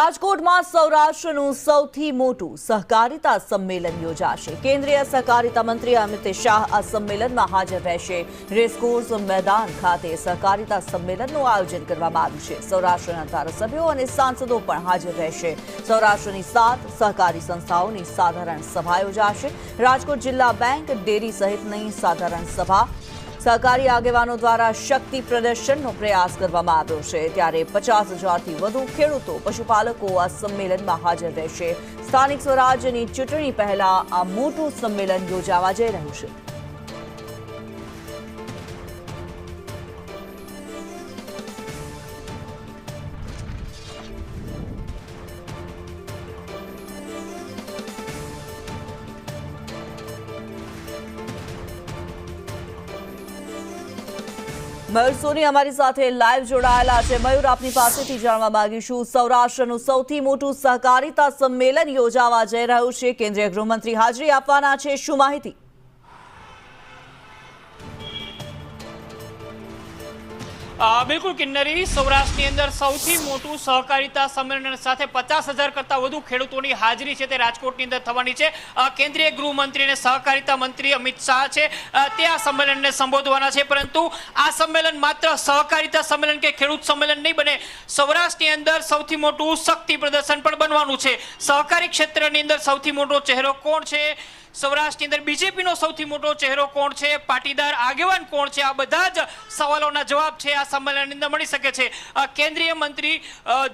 રાજકોટમાં સૌરાષ્ટ્રનું સૌથી મોટું સહકારિતા સંમેલન યોજાશે। કેન્દ્રીય સહકારિતા મંત્રી અમિત શાહ આ સંમેલનમાં હાજર રહેશે। રેસકોર્સ મેદાન ખાતે સહકારિતા સંમેલનનું આયોજન કરવામાં આવ્યું છે। સૌરાષ્ટ્રના ધારાસભ્યો અને સાંસદો પણ હાજર રહેશે। સૌરાષ્ટ્રની 7 સહકારી સંસ્થાઓની સાધારણ સભા યોજાશે। રાજકોટ જિલ્લા બેંક, ડેરી સહિતની સાધારણ સભા सहकारी આગેવાનો દ્વારા શક્તિ પ્રદર્શનનો પ્રયાસ કરવામાં આવ્યો છે। ત્યારે 50,000થી વધુ ખેડૂતો, પશુપાલકો આ સંમેલનમાં હાજર રહેશે। સ્થાનિક સ્વરાજ્યની ચૂંટણી પહેલા આ મોટું સંમેલન યોજાવા જઈ રહ્યું છે। મયુર સોની અમારી સાથે લાઈવ જોડાયેલા છે। મયુર, આપની પાસેથી જાણવા માંગીશું, સૌરાષ્ટ્રનું સૌથી મોટું સહકારિતા સંમેલન યોજાવા જઈ રહ્યું છે। કેન્દ્રીય ગૃહમંત્રી હાજરી આપવાના છે, શું માહિતી? બિલકુલ કિન્નરી, સૌરાષ્ટ્રની અંદર સૌથી મોટું સહકારિતા સંમેલન સાથે 50,000 કરતાં વધુ ખેડૂતોની હાજરી છે તે રાજકોટની અંદર થવાની છે। કેન્દ્રીય ગૃહમંત્રી અને સહકારિતા મંત્રી અમિત શાહ છે તે આ સંમેલનને સંબોધવાના છે। પરંતુ આ સંમેલન માત્ર સહકારિતા સંમેલન કે ખેડૂત સંમેલન નહીં બને, સૌરાષ્ટ્રની અંદર સૌથી મોટું શક્તિ પ્રદર્શન પણ બનવાનું છે। સહકારી ક્ષેત્રની અંદર સૌથી મોટો ચહેરો કોણ છે, સૌરાષ્ટ્રની અંદર બીજેપીનો સૌથી મોટો ચહેરો કોણ છે, પાટીદાર આગેવાન કોણ છે, આ બધા જ સવાલોના જવાબ છે આ સંમેલનની અંદર મળી શકે છે। કેન્દ્રીય મંત્રી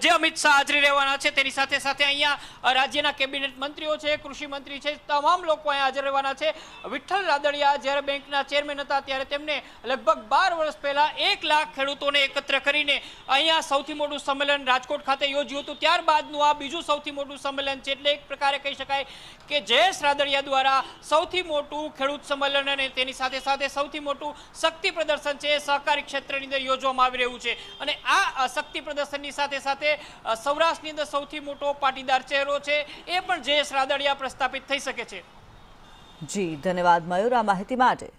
જે અમિત શાહ હાજરી રહેવાના છે તેની સાથે સાથે અહીંયા રાજ્યના કેબિનેટ મંત્રીઓ છે, કૃષિ મંત્રી છે, તમામ લોકો અહીંયા હાજર રહેવાના છે। વિઠ્ઠલ રાદડિયા જ્યારે બેંકના ચેરમેન હતા ત્યારે તેમને લગભગ 12 વર્ષ પહેલા 1 લાખ ખેડૂતોને એકત્ર કરીને અહીંયા સૌથી મોટું સંમેલન રાજકોટ ખાતે યોજ્યું હતું। ત્યારબાદનું આ બીજું સૌથી મોટું સંમેલન છે। એટલે એક પ્રકારે કહી શકાય કે જયેશ રાદડિયા દ્વારા સૌથી મોટું ખેડૂત સંમેલન અને તેની સાથે સાથે સૌથી મોટું શક્તિ પ્રદર્શન છે સહકારી ક્ષેત્રની અંદર યોજવામાં આવી રહ્યું છે। અને આ શક્તિ પ્રદર્શનની સાથે સાથે સૌરાષ્ટ્રની અંદર સૌથી મોટો પાટીદાર ચહેરો છે એ પણ જયેશ રાદડિયા પ્રસ્થાપિત થઈ શકે છે। જી ધન્યવાદ મયુર આ માહિતી માટે।